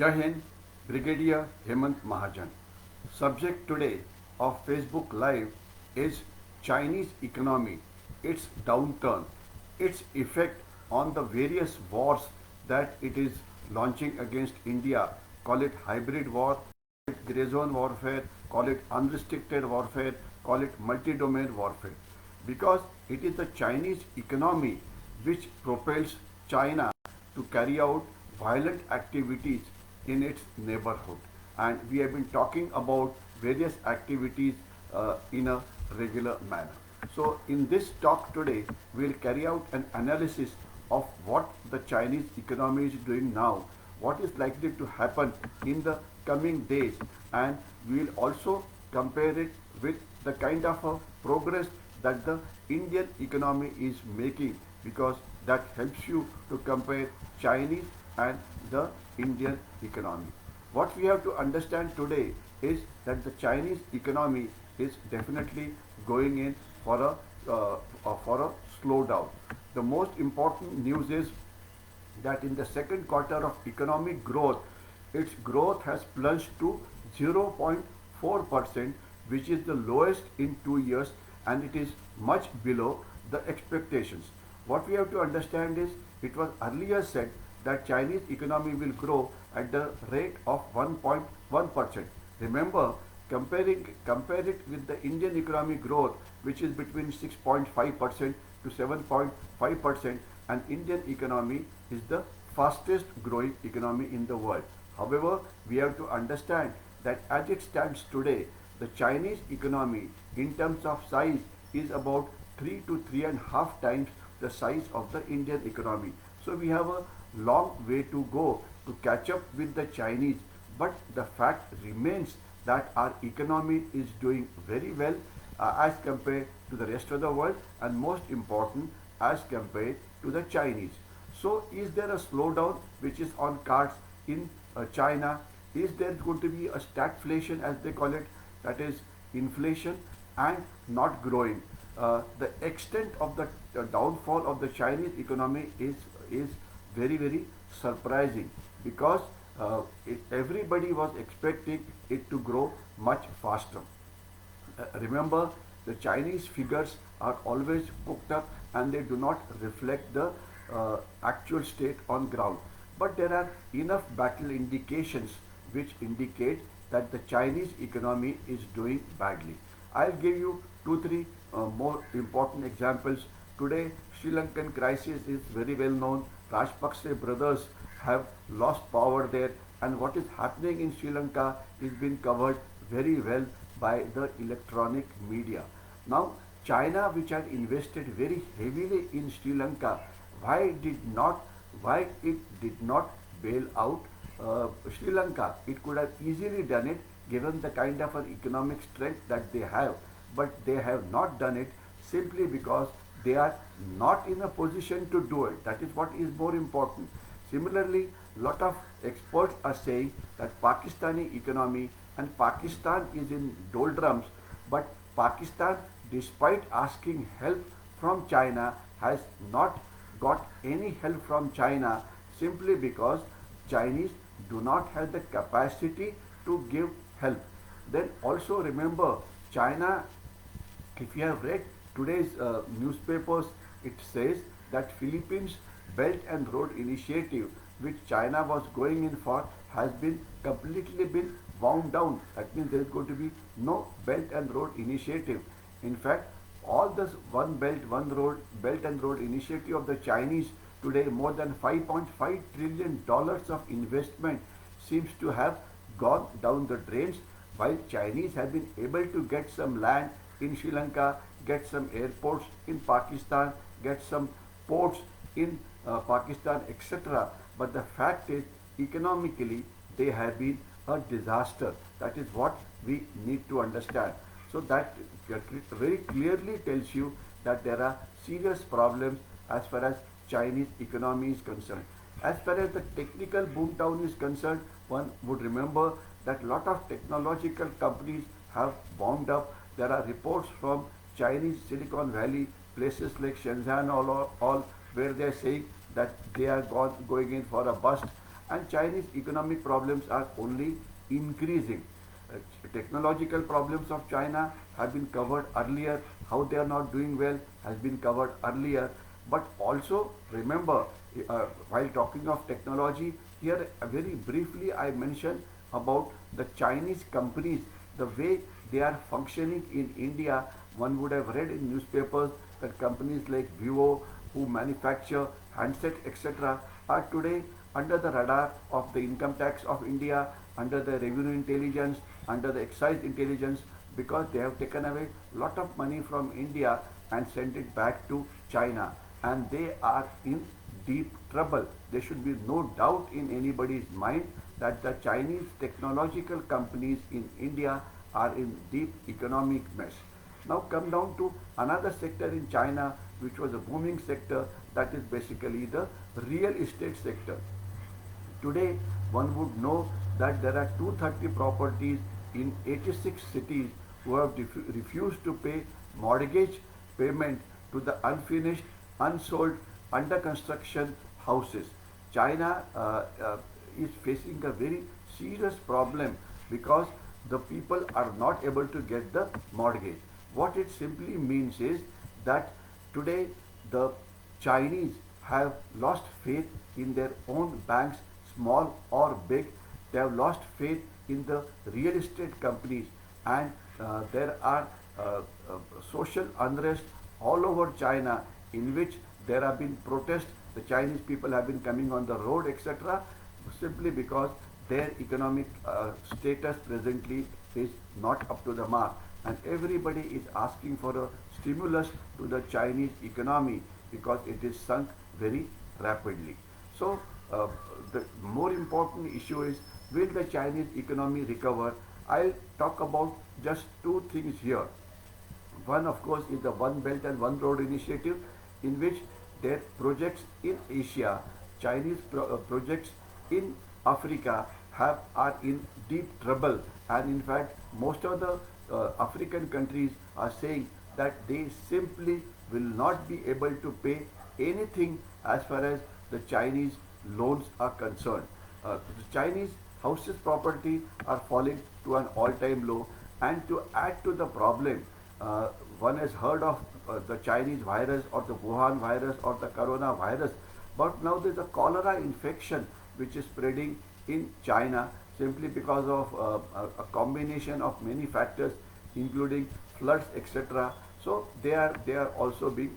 Jai Hind, Brigadier Hemant Mahajan. Subject today of Facebook Live is Chinese economy, its downturn, its effect on the various wars that it is launching against India. Call it hybrid war, call it grey zone warfare, call it unrestricted warfare, call it multi-domain warfare. Because it is the Chinese economy which propels China to carry out violent activities in its neighborhood. And we have been talking about various activities in a regular manner. So in this talk today, we will carry out an analysis of what the Chinese economy is doing now, what is likely to happen in the coming days, and we will also compare it with the kind of a progress that the Indian economy is making, because that helps you to compare Chinese and the Indian economy. What we have to understand today is that the Chinese economy is definitely going in for a slowdown. The most important news is that in the second quarter of economic growth, its growth has plunged to 0.4%, which is the lowest in 2 years, and it is much below the expectations. What we have to understand is, it was earlier said that Chinese economy will grow at the rate of 1.1%. Remember, compare it with the Indian economy growth, which is between 6.5% to 7.5%, and Indian economy is the fastest growing economy in the world. However, we have to understand that as it stands today, the Chinese economy in terms of size is about 3 to 3.5 times the size of the Indian economy. So we have a long way to go to catch up with the Chinese, but the fact remains that our economy is doing very well as compared to the rest of the world, and most important, as compared to the Chinese. So is there a slowdown which is on cards in China? Is there going to be a stagflation, as they call it, that is inflation and not growing? The extent of the downfall of the Chinese economy is very surprising, because everybody was expecting it to grow much faster. Remember, the Chinese figures are always cooked up and they do not reflect the actual state on ground. But there are enough battle indications which indicate that the Chinese economy is doing badly. I'll give you 2-3 more important examples. Today, Sri Lankan crisis is very well known. Rajpaksa brothers have lost power there, and what is happening in Sri Lanka is being covered very well by the electronic media. Now, China, which had invested very heavily in Sri Lanka, why it did not bail out Sri Lanka? It could have easily done it given the kind of an economic strength that they have, but they have not done it simply because they are not in a position to do it. That is what is more important. Similarly, lot of experts are saying that Pakistani economy, and Pakistan is in doldrums, but Pakistan, despite asking help from China, has not got any help from China, simply because Chinese do not have the capacity to give help. Then also remember, China, if you have read today's newspapers, it says that Philippines Belt and Road Initiative, which China was going in for, has been completely been wound down. That means there is going to be no Belt and Road Initiative. In fact, all this One Belt, One Road, Belt and Road Initiative of the Chinese today, more than $5.5 trillion of investment seems to have gone down the drains, while Chinese have been able to get some land in Sri Lanka, get some airports in Pakistan, get some ports in Pakistan, etc. But the fact is, economically, they have been a disaster. That is what we need to understand. So that very clearly tells you that there are serious problems as far as Chinese economy is concerned. As far as the technical boom down is concerned, one would remember that lot of technological companies have wound up. There are reports from Chinese Silicon Valley, places like Shenzhen, all where they are saying that they are going in for a bust. and Chinese economic problems are only increasing. Uh, Technological problems of China have been covered earlier. How they are not doing well has been covered earlier. But also remember, while talking of technology, here very briefly I mentioned about the Chinese companies, the way they are functioning in India. One would have read in newspapers that companies like Vivo, who manufacture handset, etc., are today under the radar of the income tax of India, under the revenue intelligence, under the excise intelligence, because they have taken away lot of money from India and sent it back to China, and they are in deep trouble. There should be no doubt in anybody's mind that the Chinese technological companies in India are in deep economic mess. Now come down to another sector in China which was a booming sector, that is basically the real estate sector. Today, one would know that there are 230 properties in 86 cities who have refused to pay mortgage payment to the unfinished, unsold, under construction houses. China is facing a very serious problem because the people are not able to get the mortgage. What it simply means is that today the Chinese have lost faith in their own banks, small or big. They have lost faith in the real estate companies, and there are social unrest all over China, in which there have been protests. The Chinese people have been coming on the road, etc., simply because their economic status presently is not up to the mark, and everybody is asking for a stimulus to the Chinese economy because it is sunk very rapidly. So the more important issue is, will the Chinese economy recover? I'll talk about just two things here. One, of course, is the One Belt and One Road initiative, in which their projects in Asia, Chinese projects in Africa are in deep trouble, and in fact most of the African countries are saying that they simply will not be able to pay anything as far as the Chinese loans are concerned. The Chinese houses property are falling to an all-time low, and to add to the problem, one has heard of the Chinese virus or the Wuhan virus or the corona virus, but now there's a cholera infection which is spreading in China simply because of a combination of many factors, including floods, etc. So they are also being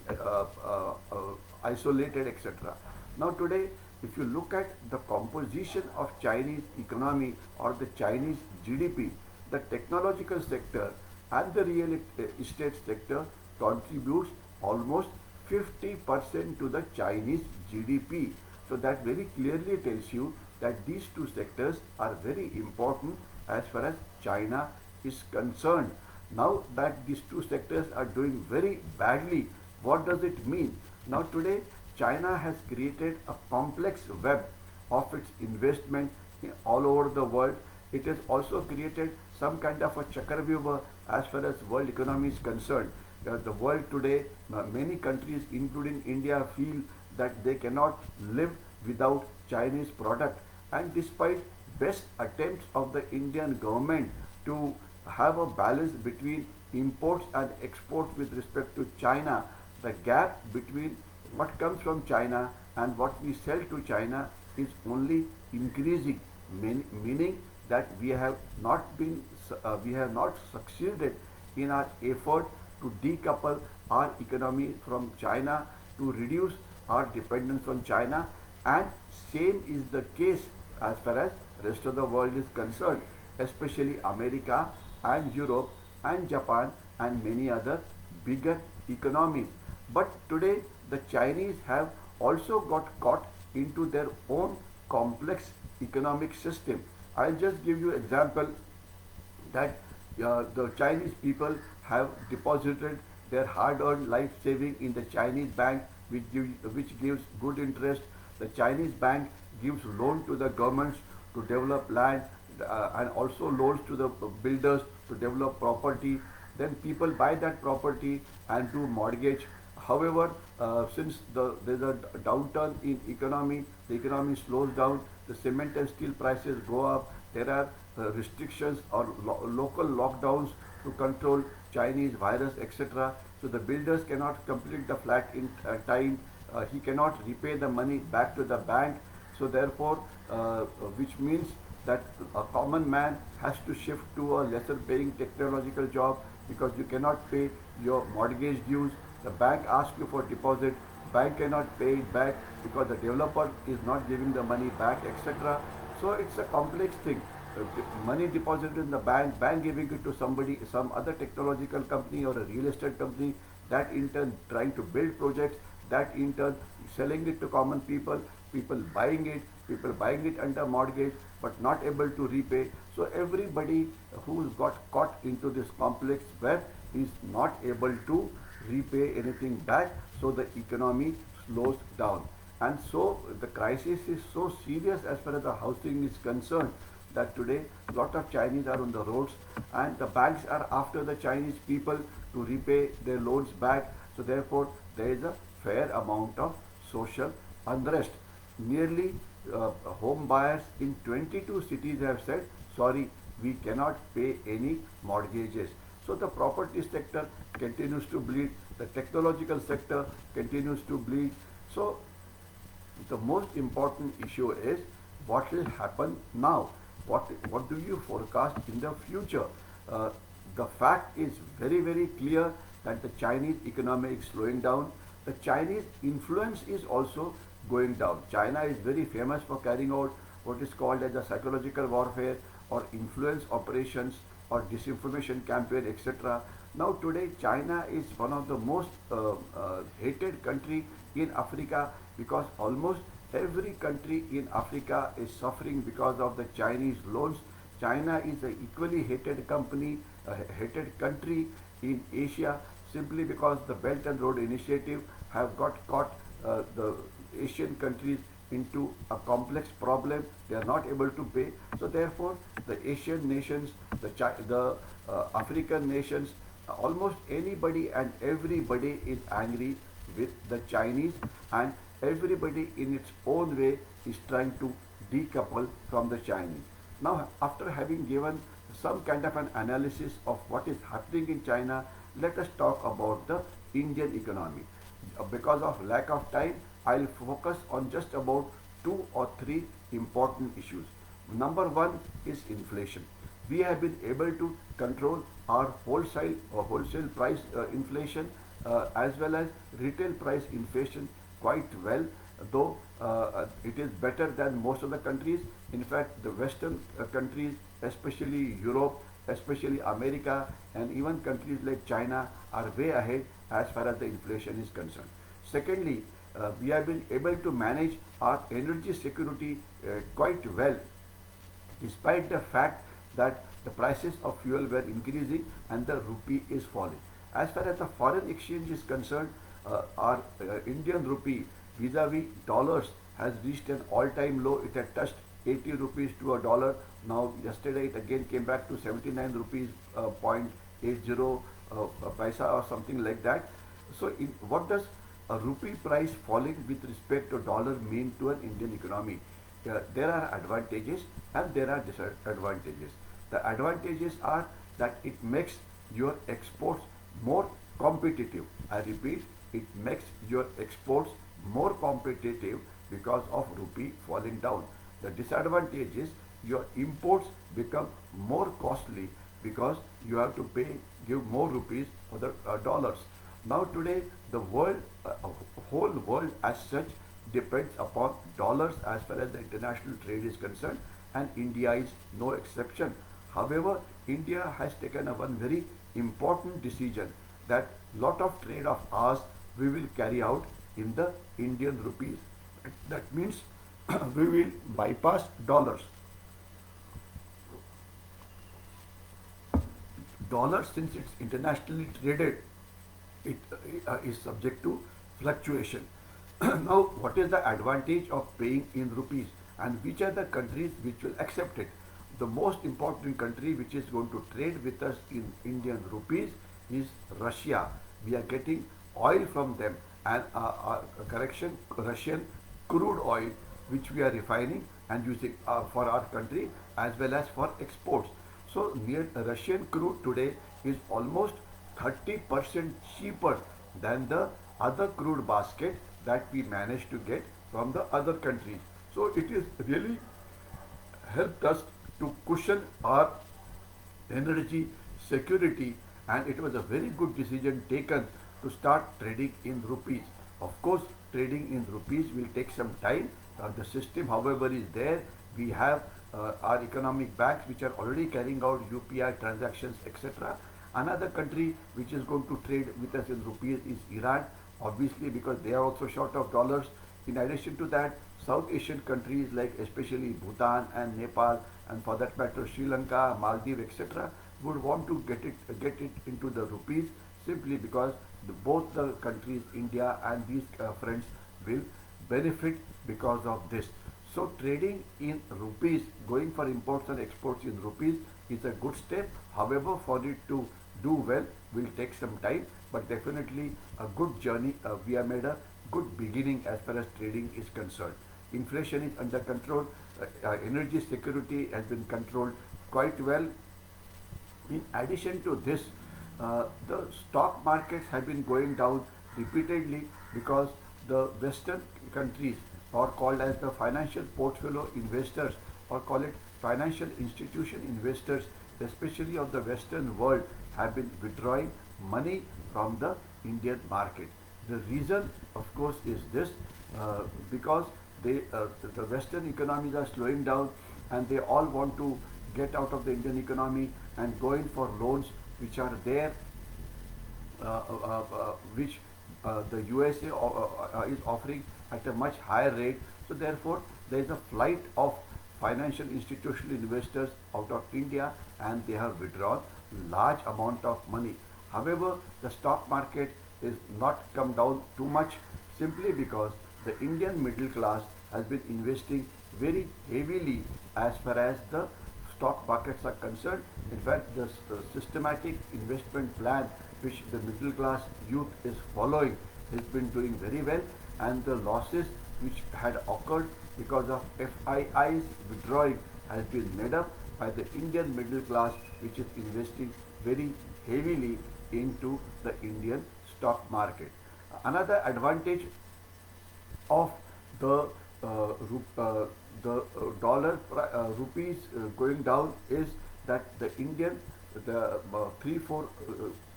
isolated, etc. Now today, if you look at the composition of Chinese economy or the Chinese GDP, the technological sector and the real estate sector contributes almost 50% to the Chinese GDP. So that very clearly tells you that these two sectors are very important as far as China is concerned. Now that these two sectors are doing very badly, what does it mean? Now today, China has created a complex web of its investment all over the world. It has also created some kind of a chakravyuha as far as world economy is concerned. The world today, many countries including India, feel that they cannot live without Chinese product, and despite best attempts of the Indian government to have a balance between imports and exports with respect to China, the gap between what comes from China and what we sell to China is only increasing, meaning that we have not succeeded in our effort to decouple our economy from China, to reduce our dependence on China, and same is the case as far as rest of the world is concerned, especially America and Europe and Japan and many other bigger economies. But today the Chinese have also got caught into their own complex economic system. I'll just give you an example that the Chinese people have deposited their hard-earned life saving in the Chinese bank, which gives good interest. The Chinese bank gives loan to the governments to develop land, and also loans to the builders to develop property. Then people buy that property and do mortgage. However, since there's a downturn in economy, the economy slows down, the cement and steel prices go up. There are restrictions or local lockdowns to control Chinese virus, etc. So the builders cannot complete the flat in time. He cannot repay the money back to the bank. So therefore, which means that a common man has to shift to a lesser paying technological job because you cannot pay your mortgage dues. The bank asks you for deposit. Bank cannot pay it back because the developer is not giving the money back, etc. So it's a complex thing. Money deposited in the bank giving it to somebody, some other technological company or a real estate company, that in turn trying to build projects, that in turn selling it to common people, people buying it under mortgage but not able to repay. So everybody who's got caught into this complex web is not able to repay anything back, so the economy slows down. And so the crisis is so serious as far as the housing is concerned that today a lot of Chinese are on the roads and the banks are after the Chinese people to repay their loans back. So therefore there is a fair amount of social unrest. Nearly home buyers in 22 cities have said, sorry, we cannot pay any mortgages. So the property sector continues to bleed, the technological sector continues to bleed. So the most important issue is what will happen now. What do you forecast in the future? The fact is very clear that the Chinese economy is slowing down. The Chinese influence is also going down. China is very famous for carrying out what is called as a psychological warfare or influence operations or disinformation campaign, etc. Now today China is one of the most hated country in Africa because almost every country in Africa is suffering because of the Chinese loans. China is an equally hated hated country in Asia simply because the Belt and Road Initiative have got caught the Asian countries into a complex problem. They are not able to pay. So therefore, the Asian nations, the African nations, almost anybody and everybody is angry with the Chinese, and everybody in its own way is trying to decouple from the Chinese. Now, after having given some kind of an analysis of what is happening in China, let us talk about the Indian economy. Because of lack of time, I'll focus on just about 2 or 3 important issues. Number one is inflation. We have been able to control our wholesale price inflation as well as retail price inflation quite well, though it is better than most of the countries. In fact, the Western countries, especially Europe, especially America, and even countries like China are way ahead as far as the inflation is concerned. Secondly, we have been able to manage our energy security quite well, despite the fact that the prices of fuel were increasing and the rupee is falling. As far as the foreign exchange is concerned, our Indian rupee vis-a-vis dollars has reached an all-time low. It had touched 80 rupees to a dollar. Now yesterday it again came back to 79 rupees point 80 paisa or something like that. So what does a rupee price falling with respect to dollar mean to an Indian economy? There are advantages and there are disadvantages. The advantages are that it makes your exports more competitive. I repeat, it makes your exports more competitive because of rupee falling down. The disadvantage is your imports become more costly because you have to give more rupees for the dollars. Now today the whole world as such depends upon dollars as far as the international trade is concerned, and India is no exception. However, India has taken one very important decision that lot of trade of ours we will carry out in the Indian rupees. That means we will bypass dollars. Dollar, since it's internationally traded, it is subject to fluctuation. Now, what is the advantage of paying in rupees, and which are the countries which will accept it? The most important country which is going to trade with us in Indian rupees is Russia. We are getting oil from them, and Russian crude oil which we are refining and using for our country as well as for exports. So near Russian crude today is almost 30% cheaper than the other crude basket that we managed to get from the other countries. So it is really helped us to cushion our energy security, and it was a very good decision taken to start trading in rupees. Of course, trading in rupees will take some time. The system, however, is there. We have our economic banks which are already carrying out UPI transactions, etc. Another country which is going to trade with us in rupees is Iran, obviously because they are also short of dollars. In addition to that, South Asian countries like especially Bhutan and Nepal, and for that matter Sri Lanka, Maldives, etc., would want to get it into the rupees, simply because both the countries, India and these friends, will benefit because of this. So trading in rupees, going for imports and exports in rupees is a good step. However, for it to do well will take some time, but definitely a good journey. We have made a good beginning as far as trading is concerned. Inflation is under control. Energy security has been controlled quite well. In addition to this, the stock markets have been going down repeatedly because the Western countries, or called as the financial portfolio investors, or call it financial institution investors, especially of the Western world, have been withdrawing money from the Indian market. The reason, of course, is this, because the Western economies are slowing down, and they all want to get out of the Indian economy and go in for loans which are there, which the USA is offering at a much higher rate. So therefore, there is a flight of financial institutional investors out of India, and they have withdrawn large amount of money. However, the stock market is not come down too much, simply because the Indian middle class has been investing very heavily as far as the stock markets are concerned. In fact, the systematic investment plan which the middle class youth is following has been doing very well, and the losses which had occurred because of FIIs withdrawing has been made up by the Indian middle class, which is investing very heavily into the Indian stock market. Another advantage of the dollar rupees going down is that the 3-4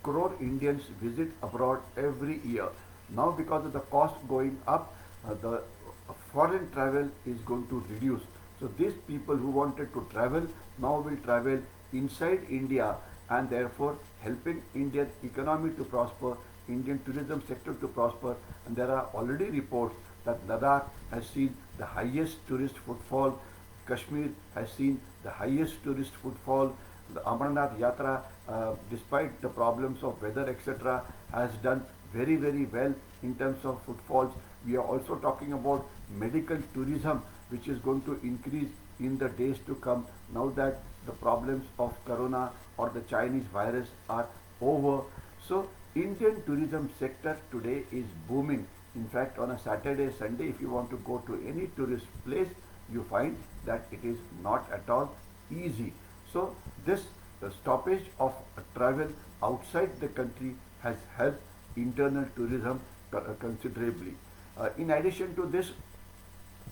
crore Indians visit abroad every year. Now, because of the cost going up, the foreign travel is going to reduce. So these people who wanted to travel now will travel inside India, and therefore helping Indian economy to prosper, Indian tourism sector to prosper. And there are already reports that Ladakh has seen the highest tourist footfall, Kashmir has seen the highest tourist footfall, the Amarnath Yatra, despite the problems of weather, etc., has done very, very well in terms of footfalls. We are also talking about medical tourism, which is going to increase in the days to come, now that the problems of corona or the Chinese virus are over. So Indian tourism sector today is booming. In fact, on a Saturday, Sunday, if you want to go to any tourist place, you find that it is not at all easy. So this stoppage of travel outside the country has helped internal tourism considerably. In addition to this,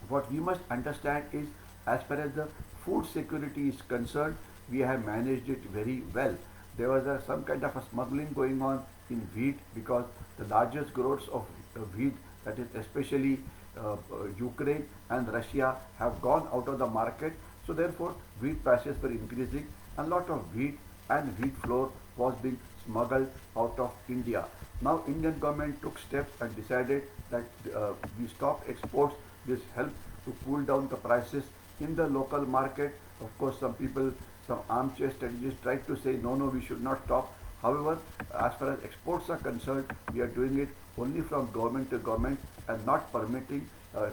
what we must understand is, as far as the food security is concerned, we have managed it very well. There was some kind of a smuggling going on in wheat, because the largest growers of wheat, that is especially Ukraine and Russia, have gone out of the market. So therefore, wheat prices were increasing, and a lot of wheat and wheat flour was being smuggled out of India. Now, Indian government took steps and decided that we stop exports. This helped to cool down the prices in the local market. Of course, some people, some armchair strategists tried to say, no, we should not stop. However, as far as exports are concerned, we are doing it only from government to government and not permitting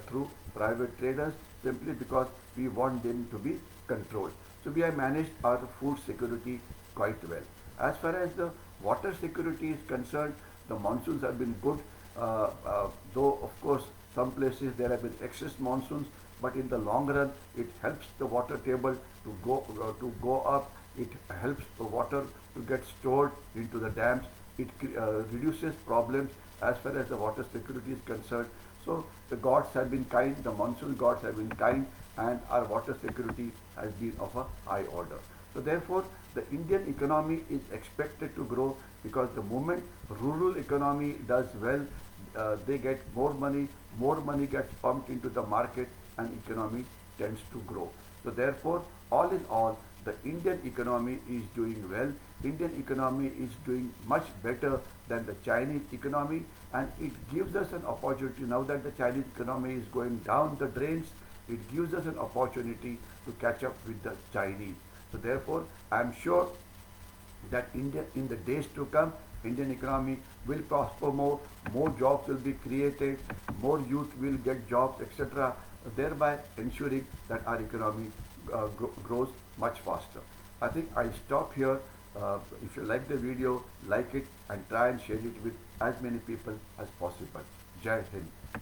through private traders, simply because we want them to be controlled. So we have managed our food security quite well. As far as the water security is concerned, the monsoons have been good, though of course some places there have been excess monsoons. but in the long run, it helps the water table to go up. It helps the water to get stored into the dams. It reduces problems as far as the water security is concerned. So the gods have been kind, the monsoon gods have been kind, and our water security has been of a high order. So therefore, the Indian economy is expected to grow because the moment rural economy does well, they get more money gets pumped into the market, and economy tends to grow. So therefore, all in all, the Indian economy is doing well. Indian economy is doing much better than the Chinese economy, and it gives us an opportunity now that the Chinese economy is going down the drains. It gives us an opportunity to catch up with the Chinese. So therefore, I am sure that India, in the days to come, Indian economy will prosper more jobs will be created, more youth will get jobs, etc., thereby ensuring that our economy grows much faster. I think I'll stop here. If you like the video, like it and try and share it with as many people as possible. Jai Hind.